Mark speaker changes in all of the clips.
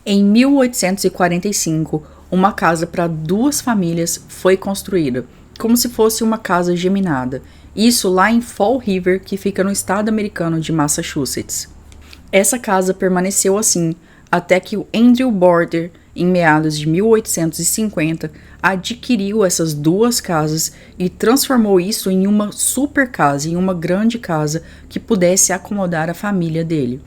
Speaker 1: Em 1845, uma casa para 2 famílias foi construída, como se fosse uma casa geminada. Isso lá em Fall River, que fica no estado americano de Massachusetts. Essa casa permaneceu assim até que o Andrew Border, em meados de 1850, adquiriu essas 2 casas e transformou isso em uma super casa, em uma grande casa que pudesse acomodar a família dele.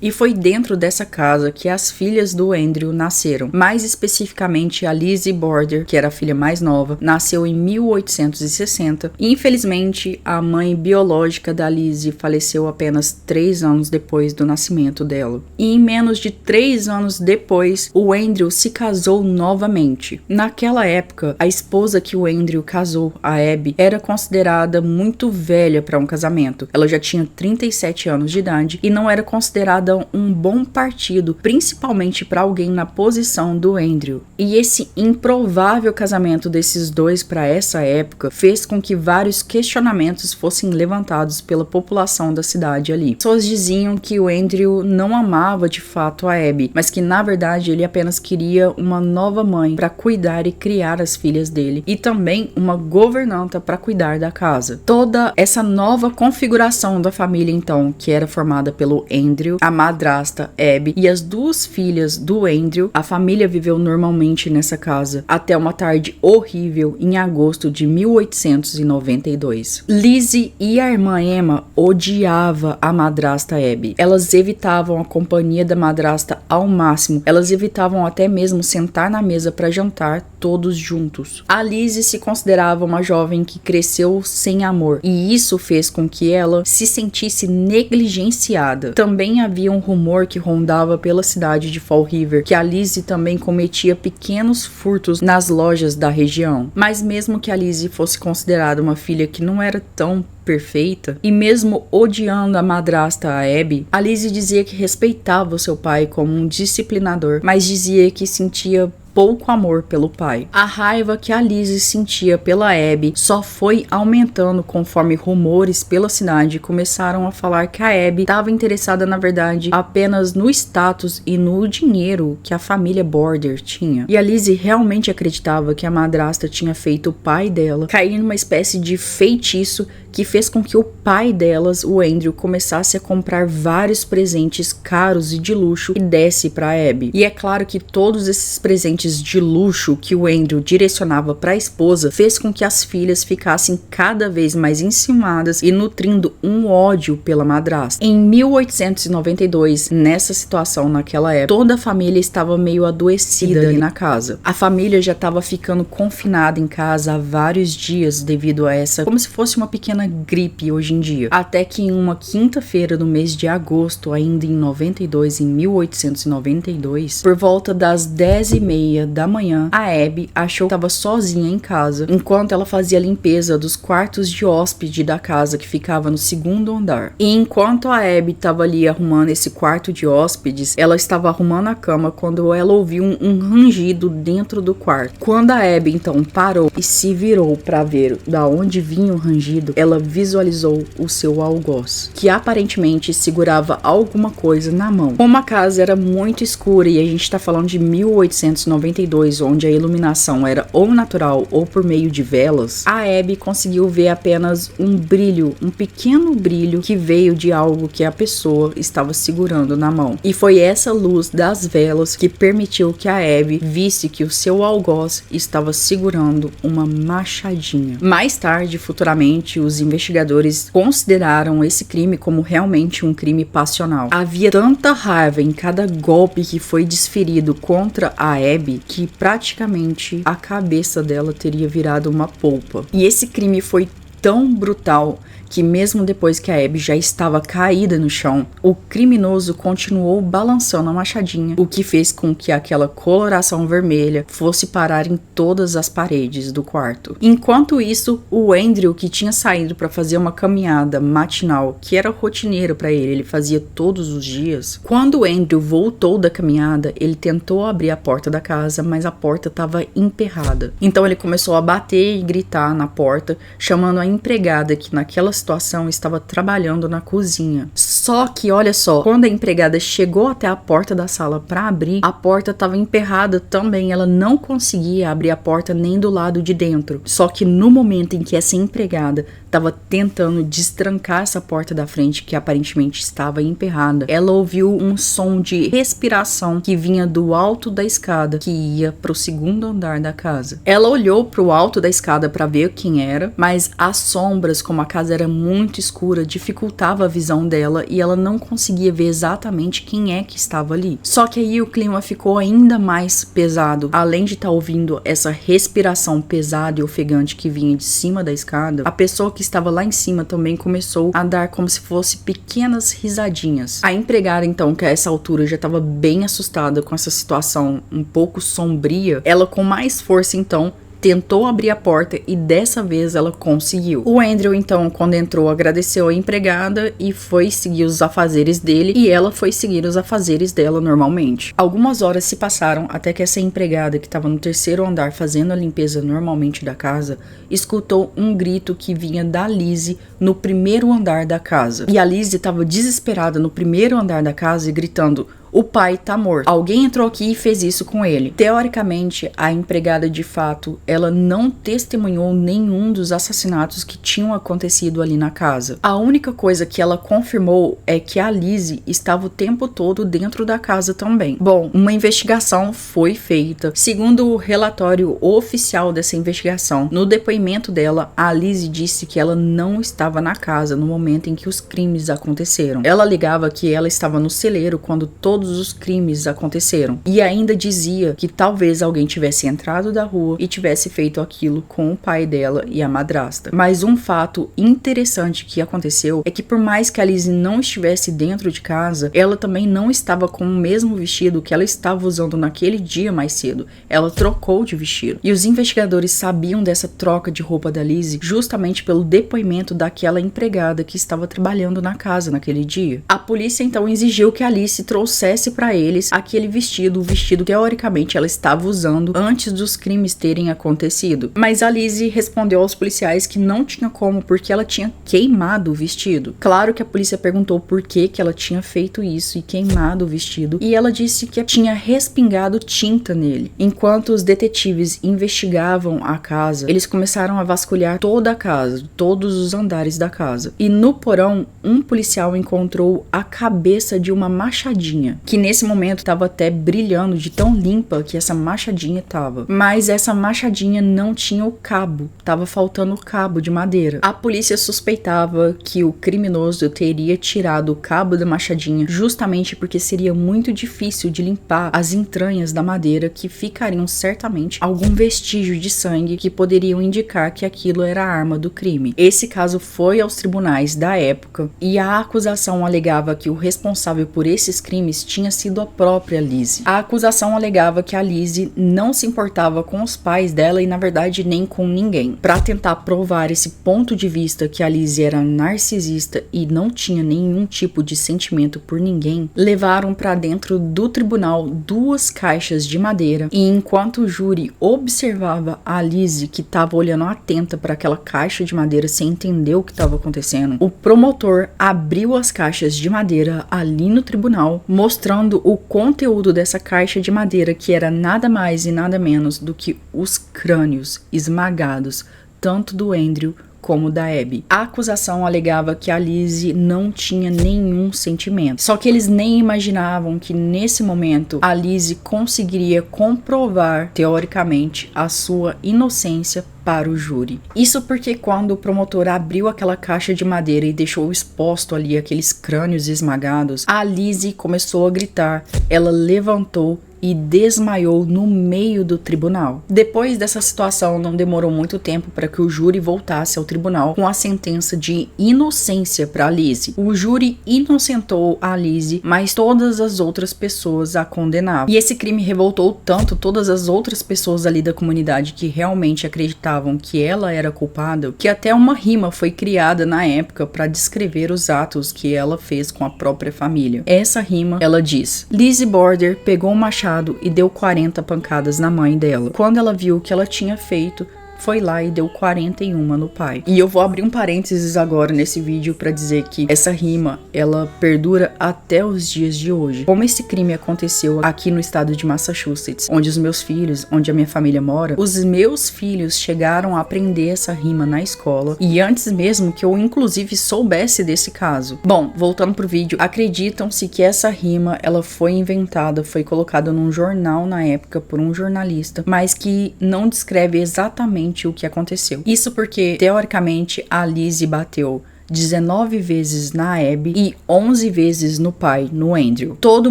Speaker 1: E foi dentro dessa casa que as filhas do Andrew nasceram. Mais especificamente, a Lizzie Border, que era a filha mais nova, nasceu em 1860. E, infelizmente, a mãe biológica da Lizzie faleceu apenas 3 anos depois do nascimento dela. E em menos de 3 anos depois, o Andrew se casou novamente. Naquela época, a esposa que o Andrew casou, a Abby, era considerada muito velha para um casamento. Ela já tinha 37 anos de idade e não era considerada um bom partido, principalmente para alguém na posição do Andrew. E esse improvável casamento desses dois para essa época fez com que vários questionamentos fossem levantados pela população da cidade ali. Pessoas diziam que o Andrew não amava de fato a Abby, mas que na verdade ele apenas queria uma nova mãe para cuidar e criar as filhas dele, e também uma governanta para cuidar da casa. Toda essa nova configuração da família, então, que era formada pelo Andrew, a madrasta Abby e as 2 filhas do Andrew, a família viveu normalmente nessa casa até uma tarde horrível em agosto de 1892. Lizzie e a irmã Emma odiavam a madrasta Abby. Elas evitavam a companhia da madrasta ao máximo. Elas evitavam até mesmo sentar na mesa para jantar todos juntos. A Lizzie se considerava uma jovem que cresceu sem amor, e isso fez com que ela se sentisse negligenciada. Também havia um rumor que rondava pela cidade de Fall River que a Lizzie também cometia pequenos furtos nas lojas da região. Mas mesmo que a Lizzie fosse considerada uma filha que não era tão perfeita, e mesmo odiando a madrasta a Abby, a Lizzie dizia que respeitava o seu pai como um disciplinador, mas dizia que sentia pouco amor pelo pai. A raiva que a Lizzie sentia pela Abby só foi aumentando conforme rumores pela cidade começaram a falar que a Abby estava interessada, na verdade, apenas no status e no dinheiro que a família Border tinha. E a Lizzie realmente acreditava que a madrasta tinha feito o pai dela cair numa espécie de feitiço que fez com que o pai delas, o Andrew, começasse a comprar vários presentes caros e de luxo e desse para Abby. E é claro que todos esses presentes de luxo que o Andrew direcionava para a esposa fez com que as filhas ficassem cada vez mais enciumadas e nutrindo um ódio pela madrasta. Em 1892, nessa situação naquela época, toda a família estava meio adoecida ali na casa. A família já estava ficando confinada em casa há vários dias devido a essa, como se fosse uma pequena gripe hoje em dia. Até que em uma quinta-feira do mês de agosto, ainda em 1892, por volta das 10h30 da manhã, a Abby achou que estava sozinha em casa, enquanto ela fazia a limpeza dos quartos de hóspede da casa que ficava no 2º andar. E enquanto a Abby estava ali arrumando esse quarto de hóspedes, ela estava arrumando a cama quando ela ouviu um rangido dentro do quarto. Quando a Abby então parou e se virou para ver da onde vinha o rangido, ela visualizou o seu algoz, que aparentemente segurava alguma coisa na mão. Como a casa era muito escura e a gente está falando de 1892, onde a iluminação era ou natural ou por meio de velas, a Abby conseguiu ver apenas um brilho, um pequeno brilho que veio de algo que a pessoa estava segurando na mão. E foi essa luz das velas que permitiu que a Abby visse que o seu algoz estava segurando uma machadinha. Mais tarde, futuramente, os investigadores consideraram esse crime como realmente um crime passional. Havia tanta raiva em cada golpe que foi desferido contra a Abby que praticamente a cabeça dela teria virado uma polpa. E esse crime foi tão brutal que mesmo depois que a Abby já estava caída no chão, o criminoso continuou balançando a machadinha, o que fez com que aquela coloração vermelha fosse parar em todas as paredes do quarto. Enquanto isso, o Andrew, que tinha saído para fazer uma caminhada matinal, que era rotineiro para ele fazia todos os dias, quando o Andrew voltou da caminhada, ele tentou abrir a porta da casa, mas a porta estava emperrada. Então ele começou a bater e gritar na porta, chamando a empregada que naquela situação estava trabalhando na cozinha. Só que, olha só, quando a empregada chegou até a porta da sala para abrir, a porta estava emperrada também. Ela não conseguia abrir a porta nem do lado de dentro. Só que no momento em que essa empregada estava tentando destrancar essa porta da frente, que aparentemente estava emperrada, ela ouviu um som de respiração que vinha do alto da escada que ia para o segundo andar da casa. Ela olhou para o alto da escada para ver quem era, mas as sombras, como a casa era muito escura, dificultava a visão dela e ela não conseguia ver exatamente quem é que estava ali. Só que aí o clima ficou ainda mais pesado. Além de estar ouvindo essa respiração pesada e ofegante que vinha de cima da escada, a pessoa que estava lá em cima também começou a dar como se fosse pequenas risadinhas. A empregada, então, que a essa altura já estava bem assustada com essa situação um pouco sombria, ela com mais força, então, tentou abrir a porta e dessa vez ela conseguiu. O Andrew, então, quando entrou, agradeceu a empregada e foi seguir os afazeres dele, e ela foi seguir os afazeres dela normalmente. Algumas horas se passaram até que essa empregada, que estava no terceiro andar fazendo a limpeza normalmente da casa, escutou um grito que vinha da Lizzie no primeiro andar da casa. E a Lizzie estava desesperada no primeiro andar da casa e gritando: "O pai tá morto. Alguém entrou aqui e fez isso com ele." Teoricamente, a empregada de fato, ela não testemunhou nenhum dos assassinatos que tinham acontecido ali na casa. A única coisa que ela confirmou é que a Lizzie estava o tempo todo dentro da casa também. Bom, uma investigação foi feita. Segundo o relatório oficial dessa investigação, no depoimento dela, a Lizzie disse que ela não estava na casa no momento em que os crimes aconteceram. Ela alegava que ela estava no celeiro quando todos os crimes aconteceram, e ainda dizia que talvez alguém tivesse entrado da rua e tivesse feito aquilo com o pai dela e a madrasta. Mas um fato interessante que aconteceu é que, por mais que a Lizzie não estivesse dentro de casa, ela também não estava com o mesmo vestido que ela estava usando naquele dia mais cedo. Ela trocou de vestido, e os investigadores sabiam dessa troca de roupa da Lizzie justamente pelo depoimento daquela empregada que estava trabalhando na casa naquele dia. A polícia então exigiu que a Lizzie trouxesse para eles aquele vestido, o vestido que teoricamente ela estava usando antes dos crimes terem acontecido. Mas a Lizzie respondeu aos policiais que não tinha como, porque ela tinha queimado o vestido. Claro que a polícia perguntou por que ela tinha feito isso e queimado o vestido, e ela disse que tinha respingado tinta nele. Enquanto os detetives investigavam a casa, eles começaram a vasculhar toda a casa, todos os andares da casa. E no porão, um policial encontrou a cabeça de uma machadinha, que nesse momento estava até brilhando de tão limpa que essa machadinha estava. Mas essa machadinha não tinha o cabo, estava faltando o cabo de madeira. A polícia suspeitava que o criminoso teria tirado o cabo da machadinha justamente porque seria muito difícil de limpar as entranhas da madeira, que ficariam certamente algum vestígio de sangue que poderiam indicar que aquilo era a arma do crime. Esse caso foi aos tribunais da época e a acusação alegava que o responsável por esses crimes tinha sido a própria Lizzie. A acusação alegava que a Lizzie não se importava com os pais dela e, na verdade, nem com ninguém. Para tentar provar esse ponto de vista que a Lizzie era narcisista e não tinha nenhum tipo de sentimento por ninguém, levaram para dentro do tribunal 2 caixas de madeira, e enquanto o júri observava a Lizzie, que estava olhando atenta para aquela caixa de madeira sem entender o que estava acontecendo, o promotor abriu as caixas de madeira ali no tribunal, mostrando o conteúdo dessa caixa de madeira, que era nada mais e nada menos do que os crânios esmagados, tanto do Andrew como da Abby. A acusação alegava que a Lizzie não tinha nenhum sentimento. Só que eles nem imaginavam que nesse momento a Lizzie conseguiria comprovar, teoricamente, a sua inocência para o júri. Isso porque quando o promotor abriu aquela caixa de madeira e deixou exposto ali aqueles crânios esmagados, a Lizzie começou a gritar. Ela levantou e desmaiou no meio do tribunal. Depois dessa situação, não demorou muito tempo para que o júri voltasse ao tribunal com a sentença de inocência para Lizzie. O júri inocentou a Lizzie, mas todas as outras pessoas a condenavam. E esse crime revoltou tanto todas as outras pessoas ali da comunidade que realmente acreditavam que ela era culpada, que até uma rima foi criada na época para descrever os atos que ela fez com a própria família. Essa rima, ela diz: Lizzie Borden pegou um machado e deu 40 pancadas na mãe dela. Quando ela viu o que ela tinha feito, foi lá e deu 41 no pai. E eu vou abrir um parênteses agora nesse vídeo pra dizer que essa rima, ela perdura até os dias de hoje. Como esse crime aconteceu aqui no estado de Massachusetts, onde os meus filhos, onde a minha família mora, os meus filhos chegaram a aprender essa rima na escola e antes mesmo que eu inclusive soubesse desse caso. Bom, voltando pro vídeo, acreditam-se que essa rima, ela foi inventada, foi colocada num jornal na época por um jornalista, mas que não descreve exatamente o que aconteceu. Isso porque, teoricamente, a Lizzie bateu 19 vezes na Abby e 11 vezes no pai, no Andrew. Todo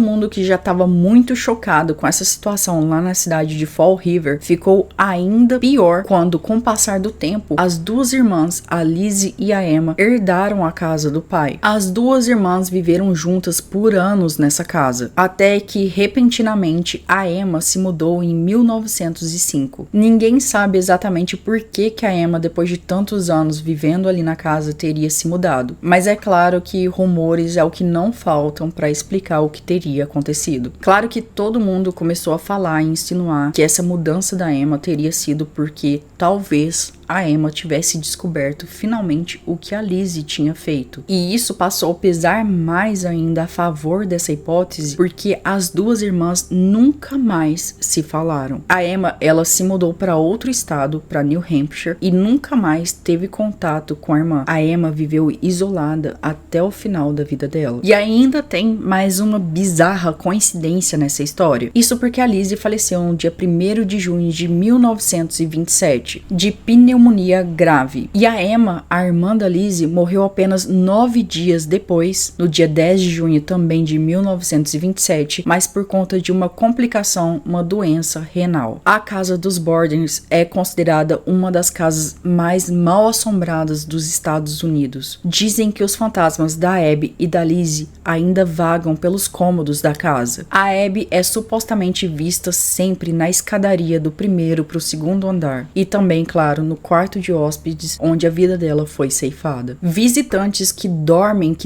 Speaker 1: mundo que já estava muito chocado com essa situação lá na cidade de Fall River ficou ainda pior quando, com o passar do tempo, as duas irmãs, a Lizzie e a Emma, herdaram a casa do pai. As duas irmãs viveram juntas por anos nessa casa, até que repentinamente a Emma se mudou em 1905. Ninguém sabe exatamente por que a Emma, depois de tantos anos vivendo ali na casa, teria se mudado, mas é claro que rumores é o que não faltam para explicar o que teria acontecido. Claro que todo mundo começou a falar e insinuar que essa mudança da Emma teria sido porque talvez a Emma tivesse descoberto finalmente o que a Lizzie tinha feito. E isso passou a pesar mais ainda a favor dessa hipótese, porque as duas irmãs nunca mais se falaram. A Emma, ela se mudou para outro estado, para New Hampshire, e nunca mais teve contato com a irmã. A Emma viveu isolada até o final da vida dela. E ainda tem mais uma bizarra coincidência nessa história. Isso porque a Lizzie faleceu no dia 1º de junho de 1927, de pneumonia grave. E a Emma, a irmã da Lizzie, morreu apenas 9 dias depois, no dia 10 de junho também de 1927, mas por conta de uma complicação, uma doença renal. A casa dos Borders é considerada uma das casas mais mal assombradas dos Estados Unidos. Dizem que os fantasmas da Abby e da Lizzie ainda vagam pelos cômodos da casa. A Abby é supostamente vista sempre na escadaria do 1º para o 2º andar e também, claro, no quarto de hóspedes onde a vida dela foi ceifada. Visitantes que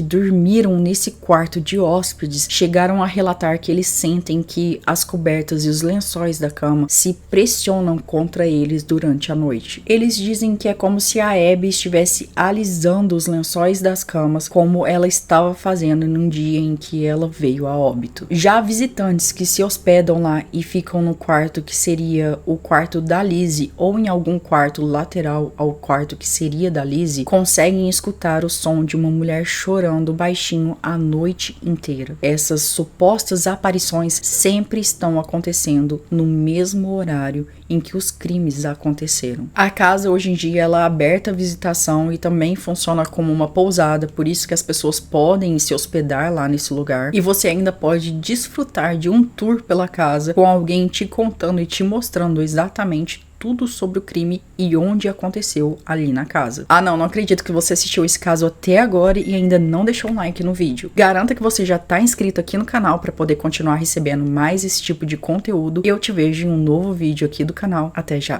Speaker 1: dormiram nesse quarto de hóspedes chegaram a relatar que eles sentem que as cobertas e os lençóis da cama se pressionam contra eles durante a noite. Eles dizem que é como se a Abby estivesse alisando os lençóis das camas como ela estava fazendo num dia em que ela veio a óbito. Já visitantes que se hospedam lá e ficam no quarto que seria o quarto da Lizzie ou em algum quarto lateral ao quarto que seria da Lizzie, conseguem escutar o som de uma mulher chorando baixinho a noite inteira. Essas supostas aparições sempre estão acontecendo no mesmo horário em que os crimes aconteceram. A casa hoje em dia ela é aberta à visitação e também funciona como uma pousada, por isso que as pessoas podem se hospedar lá nesse lugar e você ainda pode desfrutar de um tour pela casa com alguém te contando e te mostrando exatamente tudo sobre o crime e onde aconteceu ali na casa. Ah não acredito que você assistiu esse caso até agora e ainda não deixou um like no vídeo. Garanta que você já tá inscrito aqui no canal para poder continuar recebendo mais esse tipo de conteúdo. Eu te vejo em um novo vídeo aqui do canal. Até já!